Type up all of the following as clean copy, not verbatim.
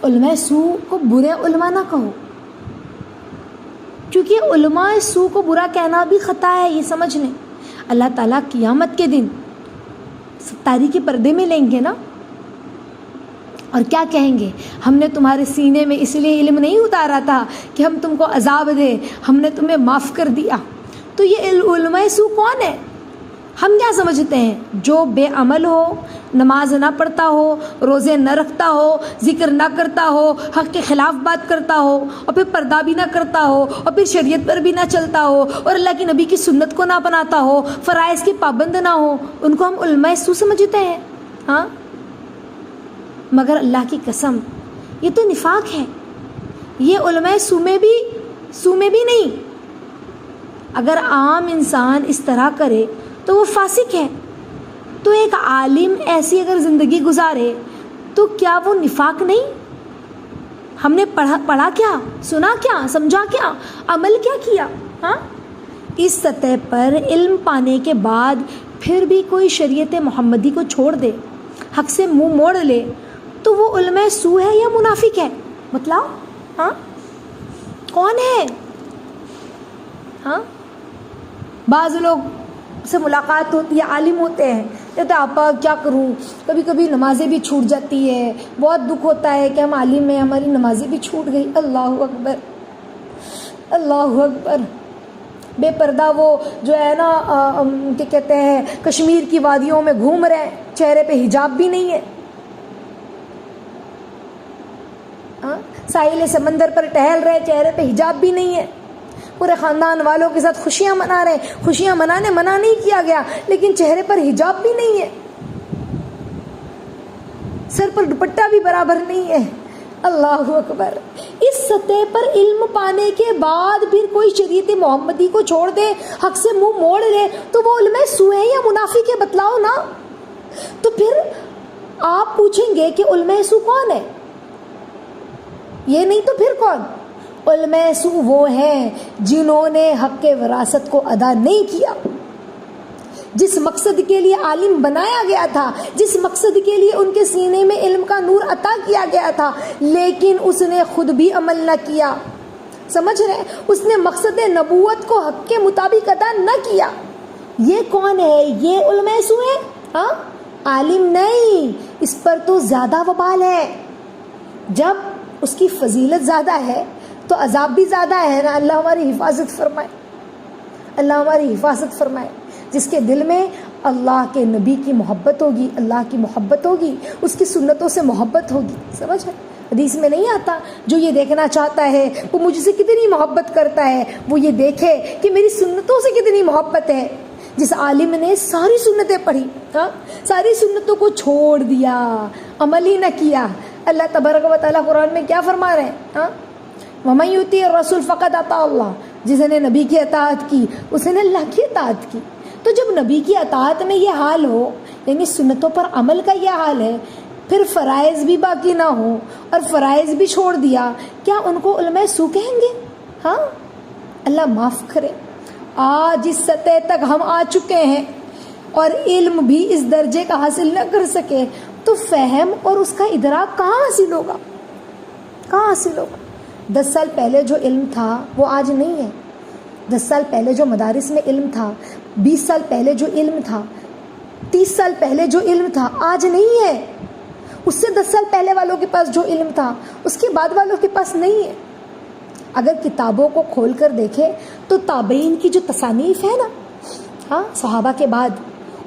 علماء سو کو برے علماء نہ کہو، کیونکہ علماء سو کو برا کہنا بھی خطا ہے، یہ سمجھ لیں۔ اللہ تعالیٰ قیامت کے دن ستاری کے پردے میں لیں گے نا، اور کیا کہیں گے؟ ہم نے تمہارے سینے میں اس لیے علم نہیں اتارا تھا کہ ہم تم کو عذاب دیں، ہم نے تمہیں معاف کر دیا۔ تو یہ علماء سو کون ہے؟ ہم کیا سمجھتے ہیں؟ جو بے عمل ہو، نماز نہ پڑھتا ہو، روزے نہ رکھتا ہو، ذکر نہ کرتا ہو، حق کے خلاف بات کرتا ہو، اور پھر پردہ بھی نہ کرتا ہو، اور پھر شریعت پر بھی نہ چلتا ہو، اور اللہ کی نبی کی سنت کو نہ اپناتا ہو، فرائض کی پابند نہ ہو، ان کو ہم علماء سو سمجھتے ہیں۔ ہاں، مگر اللہ کی قسم یہ تو نفاق ہے، یہ علماء سو میں بھی نہیں۔ اگر عام انسان اس طرح کرے تو وہ فاسق ہے، تو ایک عالم ایسی اگر زندگی گزارے تو کیا وہ نفاق نہیں؟ ہم نے پڑھا کیا، سنا کیا، سمجھا کیا، عمل کیا کیا؟ ہاں، اس سطح پر علم پانے کے بعد پھر بھی کوئی شریعت محمدی کو چھوڑ دے، حق سے منہ موڑ لے، تو وہ علماء سو ہے یا منافق ہے؟ بتلاؤ۔ ہاں، کون ہے؟ ہاں، بعض لوگ سے ملاقات ہوتی ہے، عالم ہوتے ہیں، کہتے ہیں آپا کیا کروں، کبھی کبھی نمازیں بھی چھوٹ جاتی ہے، بہت دکھ ہوتا ہے کہ ہم عالم ہیں، ہماری نمازیں بھی چھوٹ گئی۔ اللہ اکبر، اللہ اکبر۔ بے پردہ وہ جو ہے نا کیا کہتے ہیں، کشمیر کی وادیوں میں گھوم رہے ہیں، چہرے پہ حجاب بھی نہیں ہے، ساحل سمندر پر ٹہل رہے، چہرے پہ حجاب بھی نہیں ہے، پورے خاندان والوں کے ساتھ خوشیاں منا رہے ہیں، خوشیاں منانے منع نہیں کیا گیا، لیکن چہرے پر حجاب بھی نہیں ہے، سر پر دوپٹہ بھی برابر نہیں ہے۔ اللہ اکبر۔ اس سطح پر علم پانے کے بعد پھر کوئی شریعت محمدی کو چھوڑ دے، حق سے منہ موڑ لے، تو وہ علماء سو ہے یا منافق ہے؟ بتلاؤ نا۔ تو پھر آپ پوچھیں گے کہ علماء سو کون ہے؟ یہ نہیں تو پھر کون؟ علماء سو وہ ہیں جنہوں نے حق کے وراثت کو ادا نہیں کیا، جس مقصد کے لیے عالم بنایا گیا تھا، جس مقصد کے لیے ان کے سینے میں علم کا نور عطا کیا گیا تھا، لیکن اس نے خود بھی عمل نہ کیا۔ سمجھ رہے ہیں؟ اس نے مقصد نبوت کو حق کے مطابق ادا نہ کیا۔ یہ کون ہے؟ یہ علماء سو ہے؟ ہاں، عالم نہیں، اس پر تو زیادہ وبال ہے۔ جب اس کی فضیلت زیادہ ہے تو عذاب بھی زیادہ ہے نا۔ اللہ ہماری حفاظت فرمائے، اللہ ہماری حفاظت فرمائے۔ جس کے دل میں اللہ کے نبی کی محبت ہوگی، اللہ کی محبت ہوگی، اس کی سنتوں سے محبت ہوگی، سمجھ ہے؟ حدیث میں نہیں آتا جو یہ دیکھنا چاہتا ہے وہ مجھ سے کتنی محبت کرتا ہے، وہ یہ دیکھے کہ میری سنتوں سے کتنی محبت ہے۔ جس عالم نے ساری سنتیں پڑھی، ہاں، ساری سنتوں کو چھوڑ دیا، عمل ہی نہ کیا، اللہ تبارک و تعالیٰ قرآن میں کیا فرما رہے ہیں؟ ہاں، وَمَن يُطِعِ الرَّسُولَ فَقَدْ أَطَاعَ اللَّهَ، جس نے نبی کی اطاعت کی اس نے اللہ کی اطاعت کی۔ تو جب نبی کی اطاعت میں یہ حال ہو، یعنی سنتوں پر عمل کا یہ حال ہے، پھر فرائض بھی باقی نہ ہو اور فرائض بھی چھوڑ دیا، کیا ان کو علماء سو کہیں گے؟ ہاں، اللہ معاف کرے۔ آج اس سطح تک ہم آ چکے ہیں اور علم بھی اس درجے کا حاصل نہ کر سکے تو فہم اور اس کا ادراک کہاں حاصل ہوگا؟ کہاں حاصل ہوگا؟ 10 سال پہلے جو علم تھا وہ آج نہیں ہے۔ 10 سال پہلے جو مدارس میں علم تھا، 20 سال پہلے جو علم تھا، 30 سال پہلے جو علم تھا، آج نہیں ہے۔ اس سے 10 سال پہلے والوں کے پاس جو علم تھا اس کے بعد والوں کے پاس نہیں ہے۔ اگر کتابوں کو کھول کر دیکھے تو تابعین کی جو تصانیف ہے نا، ہاں، صحابہ کے بعد،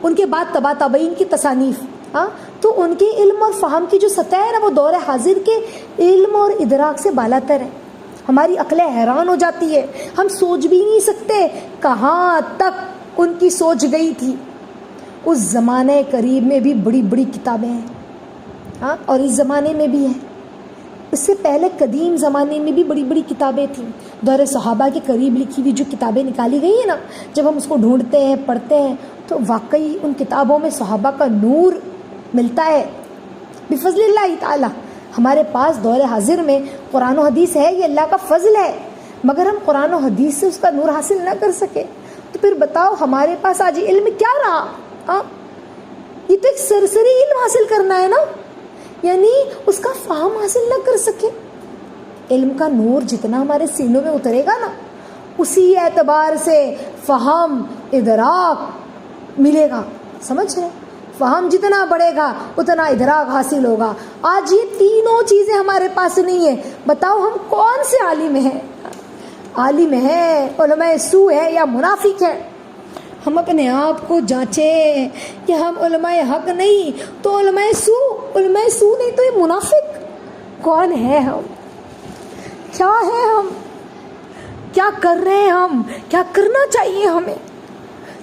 ان کے بعد تبع تابعین کی تصانیف، ہاں، تو ان کے علم اور فہم کی جو سطح ہے نا وہ دور حاضر کے علم اور ادراک سے بالا تر ہے۔ ہماری عقلیں حیران ہو جاتی ہے، ہم سوچ بھی نہیں سکتے کہاں تک ان کی سوچ گئی تھی۔ اس زمانے قریب میں بھی بڑی بڑی کتابیں ہیں، ہاں، اور اس زمانے میں بھی ہیں۔ اس سے پہلے قدیم زمانے میں بھی بڑی بڑی کتابیں تھیں۔ دور صحابہ کے قریب لکھی ہوئی جو کتابیں نکالی گئی ہیں نا، جب ہم اس کو ڈھونڈتے ہیں، پڑھتے ہیں، تو واقعی ان کتابوں میں صحابہ کا نور ملتا ہے بفضل اللہ تعالی۔ ہمارے پاس دور حاضر میں قرآن و حدیث ہے، یہ اللہ کا فضل ہے، مگر ہم قرآن و حدیث سے اس کا نور حاصل نہ کر سکے تو پھر بتاؤ ہمارے پاس آج علم کیا رہا؟ ہاں، یہ تو ایک سرسری علم حاصل کرنا ہے نا، یعنی اس کا فہم حاصل نہ کر سکے. علم کا نور جتنا ہمارے سینوں میں اترے گا نا اسی اعتبار سے فہم ادراک ملے گا. سمجھ رہے؟ فہم جتنا بڑھے گا اتنا ادراک حاصل ہوگا. آج یہ تینوں چیزیں ہمارے پاس نہیں ہیں. بتاؤ ہم کون سے عالم ہیں؟ عالم ہے، علماء سو ہے یا منافق ہے؟ ہم اپنے آپ کو جانچیں کہ ہم علماء حق نہیں تو علماء سو نہیں تو یہ منافق. کون ہے ہم؟ کیا ہے ہم؟ کیا کر رہے ہیں ہم؟ کیا کرنا چاہیے ہمیں؟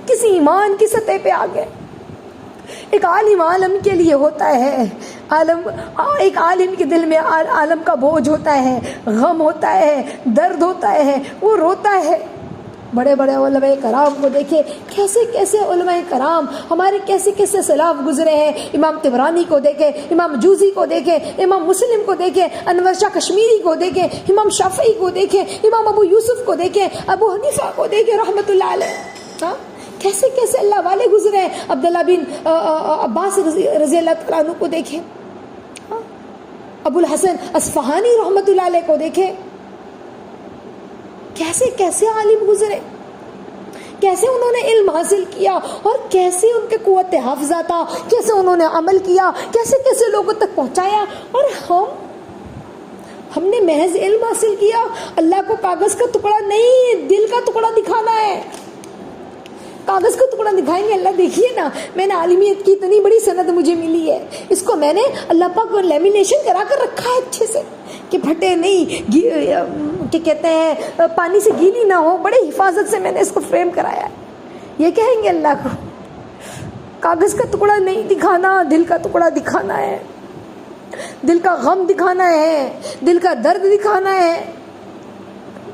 کسی ایمان کی سطح پہ آ گئے. ایک عالم عالم کے لیے ہوتا ہے. ایک عالم کے دل میں عالم کا بوجھ ہوتا ہے، غم ہوتا ہے، درد ہوتا ہے، وہ روتا ہے. بڑے بڑے علماء کرام کو دیکھے، کیسے کیسے علماء کرام ہمارے کیسے کیسے سلاف گزرے ہیں. امام طبرانی کو دیکھے، امام جوزی کو دیکھے، امام مسلم کو دیکھے، انور شاہ کشمیری کو دیکھے، امام شافعی کو دیکھے، امام ابو یوسف کو دیکھے، ابو حنیفہ کو دیکھے رحمۃ اللہ علیہ. کیسے کیسے اللہ والے گزرے ہیں. عبداللہ بن عباس رضی اللہ تعالیٰ عنہ کو دیکھے، ابو الحسن اصفہانی رحمۃ اللہ علیہ کو دیکھے. کیسے کیسے عالم گزرے، کیسے انہوں نے علم حاصل کیا اور کیسے ان کے قوت حافظہ تھا، کیسے انہوں نے عمل کیا، کیسے کیسے لوگوں تک پہنچایا. اور ہم نے محض علم حاصل کیا. اللہ کو کاغذ کا ٹکڑا نہیں، دل کا ٹکڑا دکھانا ہے. کاغذ کا ٹکڑا دکھائیں گے. اللہ دیکھیے نا، میں نے عالمیت کی اتنی بڑی سند مجھے ملی ہے، اس کو میں نے اللہ پاک کو لیمینیشن کرا کر رکھا ہے اچھے سے کہ پھٹے نہیں، کہ کہتے ہیں پانی سے گیلی نہ ہو. بڑے حفاظت سے میں نے اس کو فریم کرایا ہے. یہ کہیں گے اللہ کو کاغذ کا ٹکڑا نہیں دکھانا، دل کا ٹکڑا دکھانا ہے، دل کا غم دکھانا ہے، دل کا درد دکھانا ہے.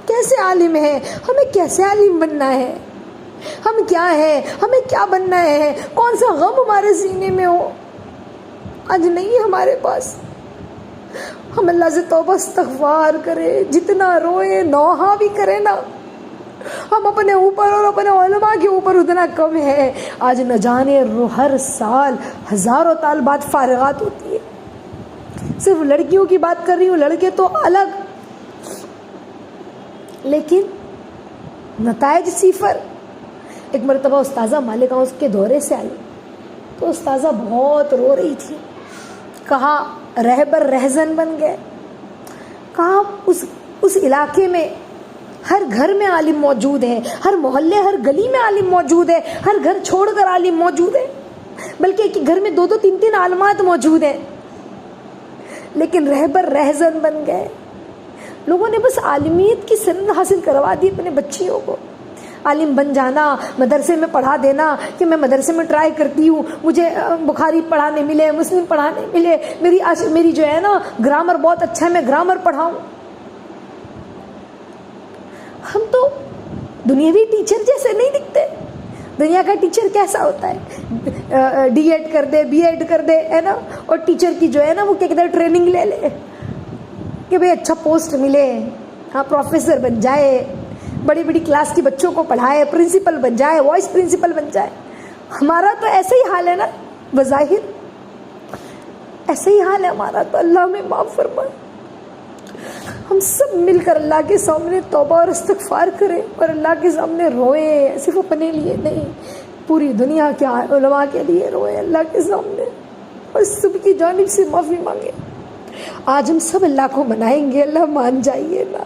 کیسے عالم ہے؟ ہمیں کیسے عالم بننا ہے؟ ہم کیا ہیں؟ ہمیں کیا بننا ہے؟ کون سا غم ہمارے سینے میں ہو؟ آج نہیں ہے ہمارے پاس. ہم اللہ سے توبہ استغفار کریں، جتنا روئے نوحہ بھی کریں نا. ہم اپنے اوپر اور اپنے علماء کے اوپر اتنا کم ہے. آج نہ جانے ہر سال ہزاروں طالبات فارغات ہوتی ہے. صرف لڑکیوں کی بات کر رہی ہوں، لڑکے تو الگ، لیکن نتائج صفر. ایک مرتبہ استاذہ مالک ہاؤس کے دورے سے آئی تو استاذہ بہت رو رہی تھی. کہا رہبر رہزن بن گئے. کہا اس علاقے میں ہر گھر میں عالم موجود ہے، ہر محلے ہر گلی میں عالم موجود ہے، ہر گھر چھوڑ کر عالم موجود ہے، بلکہ ایک گھر میں 2 3 3 عالمات موجود ہیں، لیکن رہبر رہزن بن گئے. لوگوں نے بس عالمیت کی سند حاصل کروا دی اپنے بچیوں کو. عالم بن جانا، مدرسے میں پڑھا دینا کہ میں مدرسے میں ٹرائی کرتی ہوں، مجھے بخاری پڑھانے ملے، مسلم پڑھانے ملے، میری جو ہے نا گرامر بہت اچھا ہے، میں گرامر پڑھاؤں. ہم تو دنیاوی ٹیچر جیسے نہیں دکھتے. دنیا کا ٹیچر کیسا ہوتا ہے؟ ڈی ایڈ کر دے، بی ایڈ کر دے، ہے نا، اور ٹیچر کی جو ہے نا وہ کیا کہتے ہیں ٹریننگ لے لے کہ بھئی اچھا پوسٹ ملے، ہاں پروفیسر بن جائے، بڑی بڑی کلاس کے بچوں کو پڑھائے، پرنسپل بن جائے، وائس پرنسپل بن جائے. ہمارا تو ایسا ہی حال ہے نا، بظاہر ایسا ہی حال ہے ہمارا. تو اللہ ہمیں معاف فرمائے. ہم سب مل کر اللہ کے سامنے توبہ اور استغفار کریں اور اللہ کے سامنے روئیں. صرف اپنے لیے نہیں، پوری دنیا کے علماء کے لیے روئیں اللہ کے سامنے اور سب کی جانب سے معافی مانگیں. آج ہم سب اللہ کو منائیں گے. اللہ مان جائیے نا،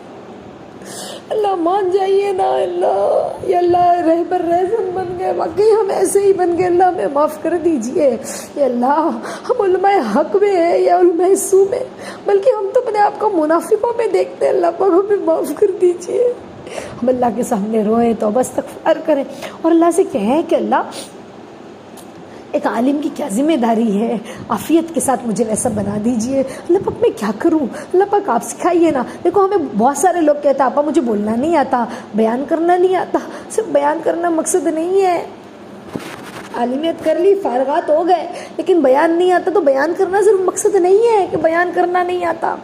اللہ مان جائیے نا. اللہ یا اللہ رہبر رہزن بن گئے، واقعی ہم ایسے ہی بن گئے. اللہ ہمیں معاف کر دیجئے. یا اللہ ہم علماء حق میں ہیں یا علماء سو میں، بلکہ ہم تو اپنے آپ کو منافقوں میں دیکھتے ہیں. اللہ پاک ہمیں معاف کر دیجئے. ہم اللہ کے سامنے روئیں، توبہ استغفار کریں اور اللہ سے کہیں کہ اللہ ایک عالم کی کیا ذمہ داری ہے، عافیت کے ساتھ مجھے ویسا بنا دیجئے. اللہ پاک میں کیا کروں؟ اللہ پاک آپ سکھائیے نا. دیکھو ہمیں بہت سارے لوگ کہتے ہیں آپا مجھے بولنا نہیں آتا، بیان کرنا نہیں آتا. صرف بیان کرنا مقصد نہیں ہے. عالمیت کر لی، فارغات ہو گئے، لیکن بیان نہیں آتا تو بیان کرنا صرف مقصد نہیں ہے کہ بیان کرنا نہیں آتا.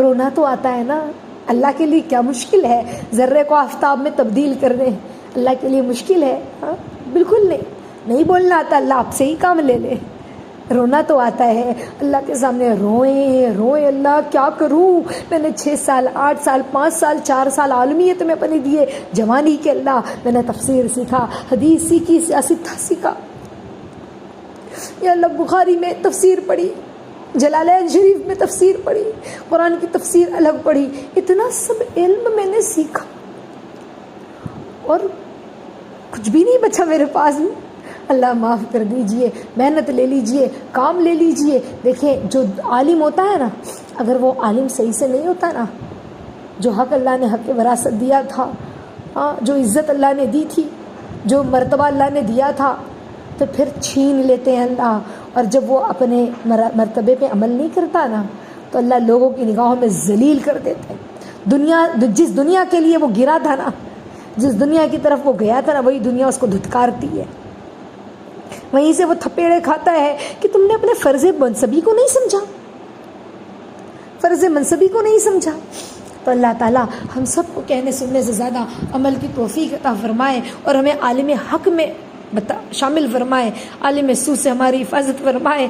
رونا تو آتا ہے نا. اللہ کے لیے کیا مشکل ہے ذرے کو آفتاب میں تبدیل کر دیں؟ اللہ کے لیے مشکل ہے؟ ہاں بالکل نہیں. نہیں بولنا آتا، اللہ آپ سے ہی کام لے لے. رونا تو آتا ہے اللہ کے سامنے، روئیں اللہ کیا کروں، میں نے 6 سال 8 سال 5 سال 4 سال عالمیت میں اپنے دیے، جوانی کے اللہ میں نے تفسیر سیکھا، حدیث سیکھی، سیاست سیکھا، یا اللہ بخاری میں تفسیر پڑھی، جلالین شریف میں تفسیر پڑھی، قرآن کی تفسیر الگ پڑھی، اتنا سب علم میں نے سیکھا اور کچھ بھی نہیں بچا میرے پاس میں۔ اللہ معاف کر دیجئے، محنت لے لیجئے، کام لے لیجئے۔ دیکھیں جو عالم ہوتا ہے نا، اگر وہ عالم صحیح سے نہیں ہوتا نا، جو حق اللہ نے حق وراثت دیا تھا، جو عزت اللہ نے دی تھی، جو مرتبہ اللہ نے دیا تھا، تو پھر چھین لیتے ہیں اللہ، اور جب وہ اپنے مرتبے پہ عمل نہیں کرتا نا تو اللہ لوگوں کی نگاہوں میں ذلیل کر دیتے ہیں۔ جس دنیا کے لیے وہ گرا تھا نا، جس دنیا کی طرف وہ گیا تھا نا، وہی دنیا اس کو دھتکارتی ہے، وہیں سے وہ تھپیڑے کھاتا ہے کہ تم نے اپنے فرض منصبی کو نہیں سمجھا، فرض منصبی کو نہیں سمجھا۔ تو اللہ تعالیٰ ہم سب کو کہنے سننے سے زیادہ عمل کی توفیق عطا فرمائے اور ہمیں عالم حق میں شامل فرمائے، عالم سو سے ہماری حفاظت فرمائے۔